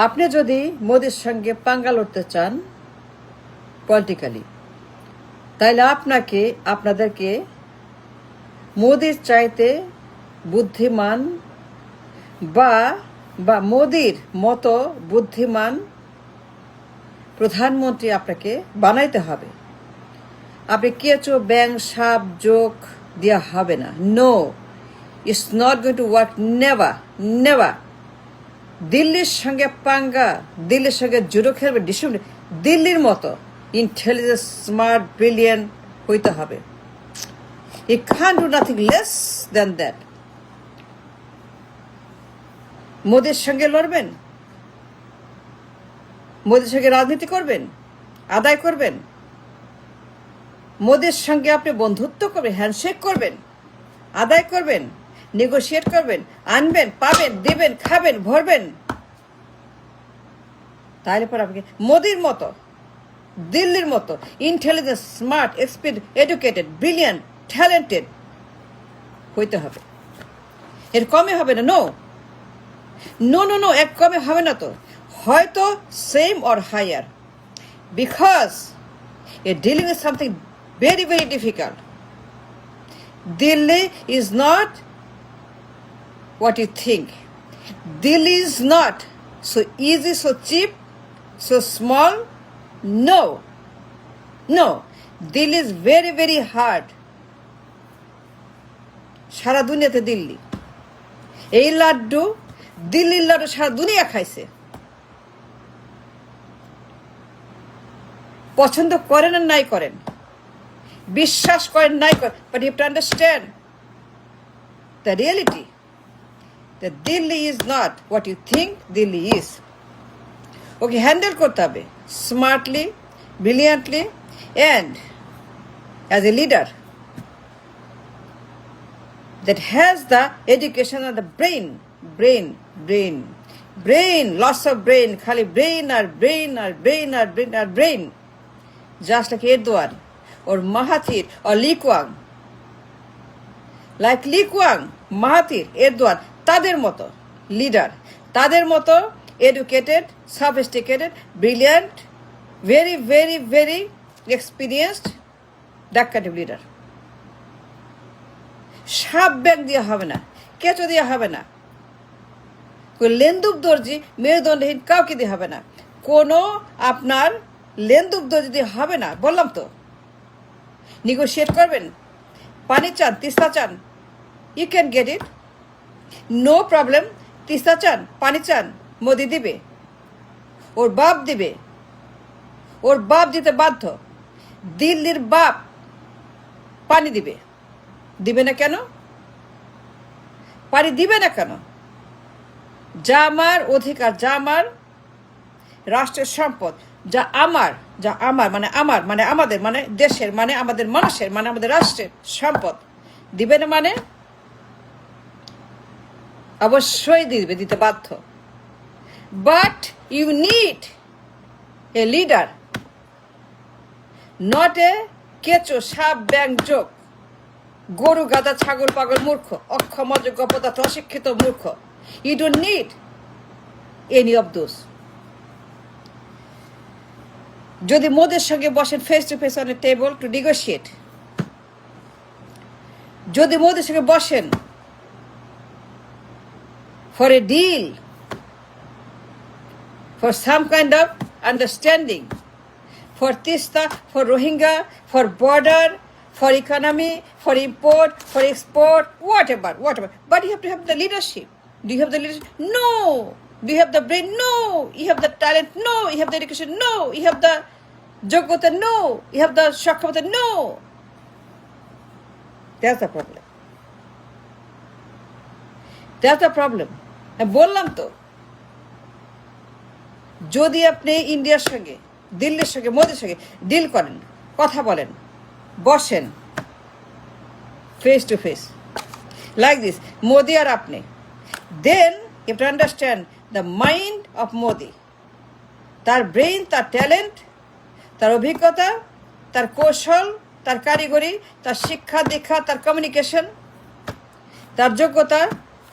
আপনি যদি মোদির সঙ্গে পাঙ্গা লড়তে চান পলিটিক্যালি, তাইলে আপনাদেরকে মোদির চাইতে বুদ্ধিমান বা মোদির মতো বুদ্ধিমান প্রধানমন্ত্রী আপনাকে বানাইতে হবে। আপনি কেঁচো ব্যাং সাপ যোগ দেওয়া হবে না। No, it's not going to work. Never never. দিল্লির সঙ্গে পাঙ্গা, দিল্লির সঙ্গে জুডো খেলবে, দিল্লির মতো ইন্টেলিজেন্ট, স্মার্ট, ব্রিলিয়েন্ট হইতে হবে। You can do nothing less than that. মোদির সঙ্গে লড়বেন, মোদির সঙ্গে রাজনীতি করবেন, আদায় করবেন, মোদির সঙ্গে আপনি বন্ধুত্ব করবেন, হ্যান্ডশেক করবেন, আদায় করবেন, নেগোশিয়েট করবেন, আনবেন, পাবেন, দেবেন, খাবেন, ভরবেন। তাহলে পর আপনাকে মোদির মতো, দিল্লির মতো intelligent, smart, educated, brilliant, talented হইতে হবে। এর কমে হবে না। নো নো নো নো, এক কমে হবে না তো, হয়তো same or higher, because dealing with something very very difficult. Delhi is not what you think. Delhi is not so easy, so cheap, so small. No. No. Delhi is very, very hard. সারা দুনিয়াতে দিল্লি, এই লাড্ডু, দিল্লির লাড্ডু সারা দুনিয়া খাইছে। পছন্দ করেন আর নাই করেন, বিশ্বাস করেন নাই করেন, but you have to understand the reality that Delhi is not what you think Delhi is. Okay handle করতে হবে smartly, brilliantly, and as a leader that has the education and the brain, lots of brain, khali brain, just like Erdogan or Mahathir or Lee Kuan, like Lee Kuan, Mahathir, Erdogan, তাদের মতো leader, তাদের মতো educated, sophisticated, brilliant, very very very experienced, that kind of leader. সাপ bag দেওয়া হবে না, কেঁচো দেওয়া হবে না, লেন্দুক দর্জি মেরুদণ্ডহীন কাউকে দিয়ে হবে না, কোনো আপনার লেন্দুক দর্জি দিয়ে হবে না। বললাম তো, নেগোশিয়েট করবেন, পানি চান, তিস্তা চান, you can get it, no problem. Teesta চান, পানি চান, মোদি দিবে, ওর বাপ দিবে, ওর বাপ দিতে বাধ্য। দিল্লির বাপ পানি দিবে, দিবে না কেন? পানি দিবে না কেন? যা আমার অধিকার, যা আমার রাষ্ট্রের সম্পদ, যা আমার মানে আমাদের, মানে দেশের, মানে আমাদের মানুষের, মানে আমাদের রাষ্ট্রের সম্পদ, দিবে না মানে অবশ্যই দিবে, দিতে বাধ্য। But you need a leader, not a কেঁচো সাপ ব্যাং যোগ, গরু গাদা ছাগল পাগল মূর্খ, অক্ষম অযোগ্য পদার্থ অশিক্ষিত মূর্খ। You don't need any of those. যদি মোদির সঙ্গে বসেন face to face on a table to negotiate, যদি মোদির সঙ্গে বসেন for a deal, for some kind of understanding, for Teesta, for Rohingya, for border, for economy, for import, for export, whatever. But you have to have the leadership. Do you have the leadership? No. Do you have the brain? No. You have the talent? No. You have the education? No. You have the jogota? No. You have the shakhamata? No. That's the problem. That's the problem. বললাম তো, যদি আপনি ইন্ডিয়ার সঙ্গে, দিল্লির সঙ্গে, মোদির সঙ্গে ডিল করেন, কথা বলেন, বসেন face to face like this, Modi আর আপনি, then you have to understand the mind of Modi, তার ব্রেইন, তার ট্যালেন্ট, তার অভিজ্ঞতা, তার কৌশল, তার কারিগরি, তার শিক্ষা দীক্ষা, তার কমিউনিকেশন, তার যোগ্যতা,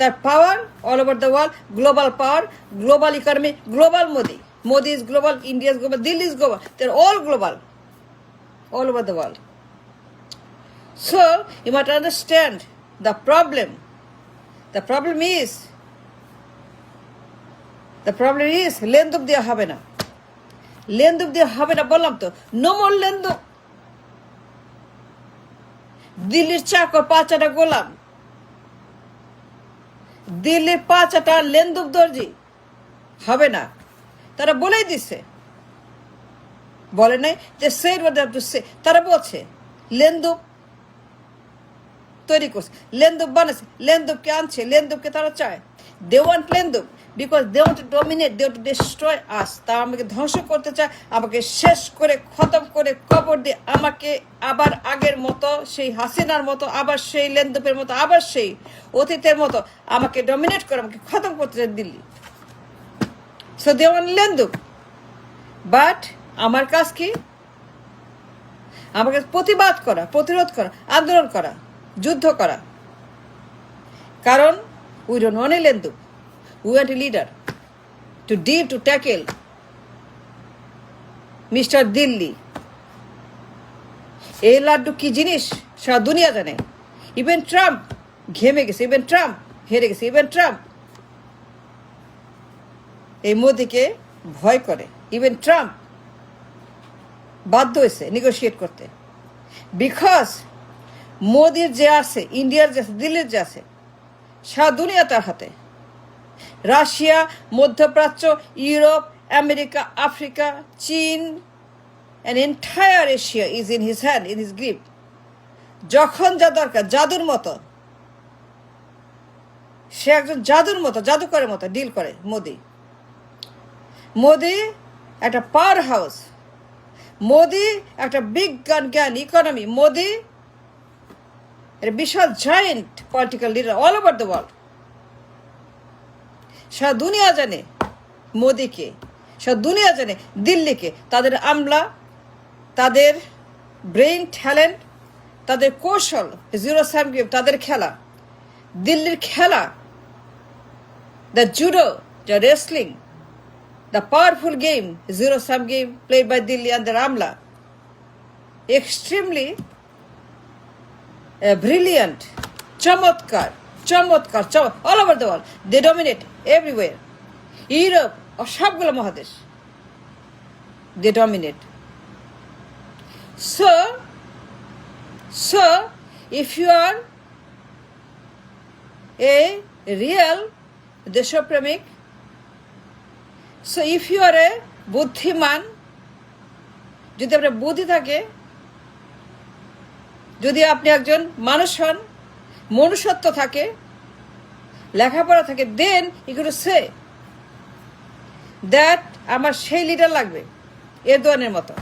তার পাওয়ার all over the world, global power, global economy, global Modi. Modi is global, India is global, Delhi is global. They're all global, all over the world. So you must understand the problem. The problem is লেনদেন দেওয়া হবে না. লেনদেন দেওয়া হবে না বললাম তো. নো মোর লেনদেন. দিল্লির চাকর পাঁচাটা গোলাম, দিল্লির পাঁচাটা লেনদেন দর্জি হবে না. তারা বলেই দিছে, বলে নাই যে সেই তারা বলছে লেনদেন তৈরি করছে, লেনদেন বানাচ্ছে, লেনদেনকে আনছে, লেনদেনকে তারা চায়. দে ওয়ান্ট লেনদেন because they want to dominate, they want to destroy us. তা আমাকে ধ্বংস করতে চায়, আমাকে শেষ করে খতম করে কবর দিয়ে আমাকে আবার আগের মতো সেই হাসিনার মতো, আবার সেই লেনদেনের মতো, আবার সেই অতীতের মতো আমাকে ডমিনেট করে আমাকে খতম করতে চায় দিল্লি. সো দে ওয়ান্ট লেনদেন. বাট আমার কাজ কি? আমাকে প্রতিবাদ করা, প্রতিরোধ করা, আন্দোলন করা, যুদ্ধ করা. কারণ উই ডোন্ট ওয়ান্ট এ লেনদেন, we want a leader to deal, to tackle mister Delhi. এই লাড্ডু কি জিনিস সারা দুনিয়া জানে. ইভেন ট্রাম্প ঘেমে গেছে, ইভেন ট্রাম্প হেরে গেছে, ইভেন ট্রাম্প এই মোদিকে ভয় করে. ইভেন ট্রাম্প বাধ্য হয়েছে নেগোশিয়েট করতে. বিকজ মোদির যে আছে, ইন্ডিয়ার যে আছে, দিল্লির যে আছে, সারা দুনিয়া তার হাতে. রাশিয়া, মধ্যপ্রাচ্য, ইউরোপ, আমেরিকা, আফ্রিকা, চীন, and entire Asia is in his hand, in his grip. যখন যা দরকার, জাদুর মতো, সে একজন জাদুর মতো, জাদুকরের মতো ডিল করে মোদি. মোদি একটা পাওয়ার হাউস, মোদি একটা বিজ্ঞান জ্ঞান ইকোনমি, মোদি একটা বিশাল giant political leader all over the world. সারা দুনিয়া জানে মোদিকে, সারা দুনিয়া জানে দিল্লিকে, তাদের আমলা, তাদের ব্রেইন ট্যালেন্ট, তাদের কৌশল, জিরো সাম গেম, তাদের খেলা, দিল্লির খেলা, the judo, the wrestling, the powerful game, zero-sum game played by Delhi and the Ramla, extremely brilliant, chamatkar, all over the world. They dominate everywhere. Europe, or সবগুলো মহাদেশ, they dominate. So, if you are a real দেশপ্রেমিক, so if you আর এ বুদ্ধিমান, যদি আপনার বুদ্ধি থাকে, যদি আপনি একজন মানুষ হন, মনুষ্যত্ব থাকে, লেখাপড়া থাকে, then you can say that আমার সেই লিডার লাগবে এরদোয়ানের মতো.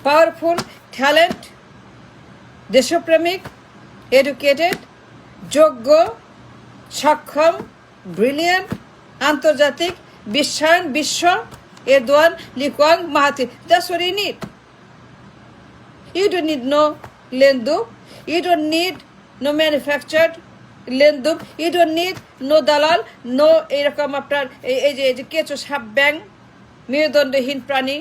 পাওয়ারফুল, ট্যালেন্ট, দেশপ্রেমিক, এডুকেটেড, যোগ্য, সক্ষম, ব্রিলিয়ান্ট, আন্তর্জাতিক বিশ্বায়ন, বিশ্ব, Erdogan, Lee Kuan, Mahathir. That's what you need. You don't need no লেনদেন, you don't need no manufactured লেনদেন, you don't need no দালাল, no এরকম আপনার এই যে কেঁচো, সাপ, ব্যাং, মেরুদণ্ডহীন প্রাণী,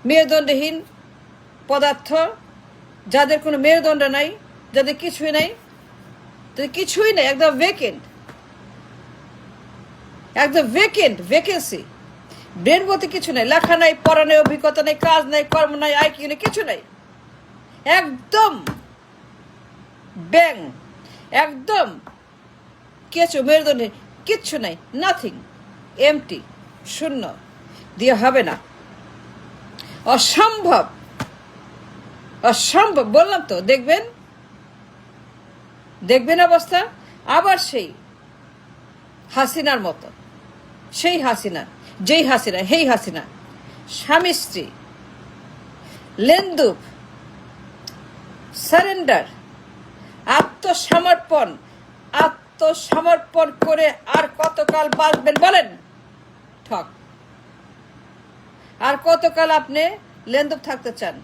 মেরুদণ্ডহীন পদার্থ, যাদের কোনো মেরুদণ্ড নাই, যাদের কিছুই নাই, একদম ভেকেন্ট, একদম ভ্যাকেন্সি. ব্রেন বলতে কিছু নাই, লেখা নাই, পড়া নাই, অভিজ্ঞতা নেই, কাজ নাই, কর্ম নাই, আইকিউ নেই, কিছু নাই. একদম ব্যাং, একদম কেঁচো, মেরুদণ্ডে কিচ্ছু নাই, নাথিং, এমটি, শূন্য. দিয়ে হবে না, অসম্ভব, অসম্ভব বললাম তো. দেখবেন অবস্থা আবার সেই হাসিনার মতো, সেই হাসিনা, যেই হাসিনা, হেই হাসিনা, স্বামী স্ত্রী, লেনদেন, সারেন্ডার, আত্মসমর্পণ করে আর কতকাল বাঁচবেন বলেন? ঠক. আর কতকাল আপনি লেনদেন থাকতে চান?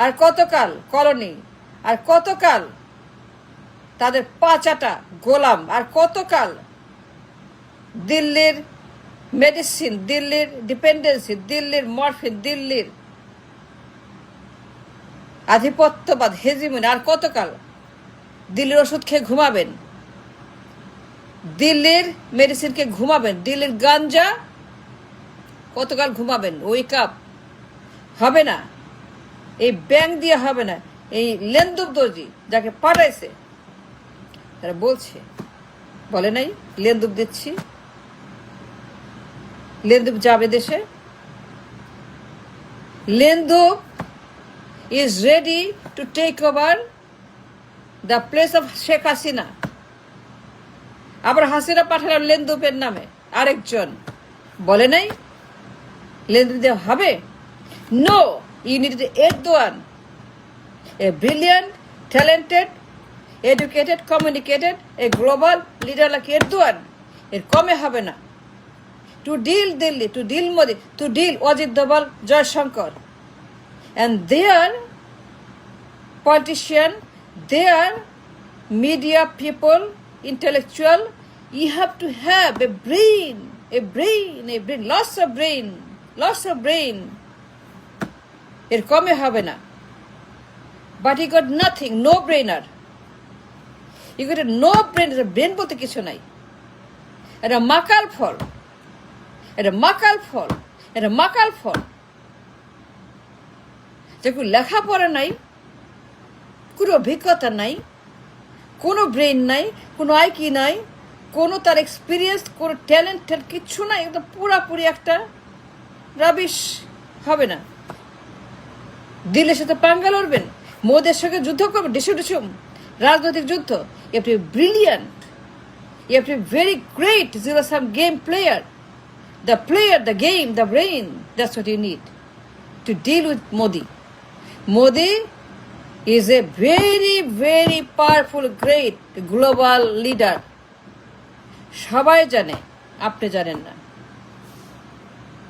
আর কতকাল কলোনি? আর কতকাল তাদের পাচাটা গোলাম। আর কতকাল দিল্লির মেডিসিন, দিল্লির ডিপেন্ডেন্সি, দিল্লির মরফিন, দিল্লির আধিপত্যবাদ, হেজিমনি, আর কতকাল দিল্লির ওষুধ খেয়ে ঘুমাবেন, দিল্লির মেডিসিনকে ঘুমাবেন, দিল্লির গাঞ্জা কতকাল ঘুমাবেন? Wake up. হবে না, এই ব্যাংক দিয়ে হবে না। এই লেন্দুব দর্জি যাকে পাঠাইছে তারা বলছে, বলে নাই লেন্দুব দিচ্ছি, লেন্দুব যাবে দেশে। লেন্দুব is ready to take over the place of Sheikh Hasina. আবার হাসিনা পাঠালো লেন্দুবের নামে আরেকজন, বলে নাই লেন্দুব দেওয়া হবে? No, you need Erdogan, a brilliant, talented, educated, communicated, a global leader like Erdogan। এর কমে হবে না। To deal Delhi, to deal Modi, to deal Ajit Doval, Jaishankar, and their politician, their media people, intellectual, you have to have a brain, lots of brain. এর কমে হবে না। But he got nothing, no brainer. You got a no brain, brain বলতে কিছু নাই। এটা মাকাল ফল, এটা মাকাল ফল। যে কোনো লেখাপড়া নাই, কোনো অভিজ্ঞতা নাই, কোনো ব্রেন নাই, কোনো আইকি নাই, কোনো তার এক্সপিরিয়েন্স, কোনো ট্যালেন্ট কিচ্ছু নাই। একদম পুরাপুরি একটা রাবিশ। হবে না। দিল্লির সাথে পাঙ্গা লড়বেন, মোদের সঙ্গে যুদ্ধ করবেন, ডিসুম রাজনৈতিক যুদ্ধ। You have to be brilliant, you have to be very great, zero sum game player. The player, the game, the brain, that's what you need to deal with Modi. Modi is a very powerful, great global leader. সবাই জানে, আপনি জানেন না।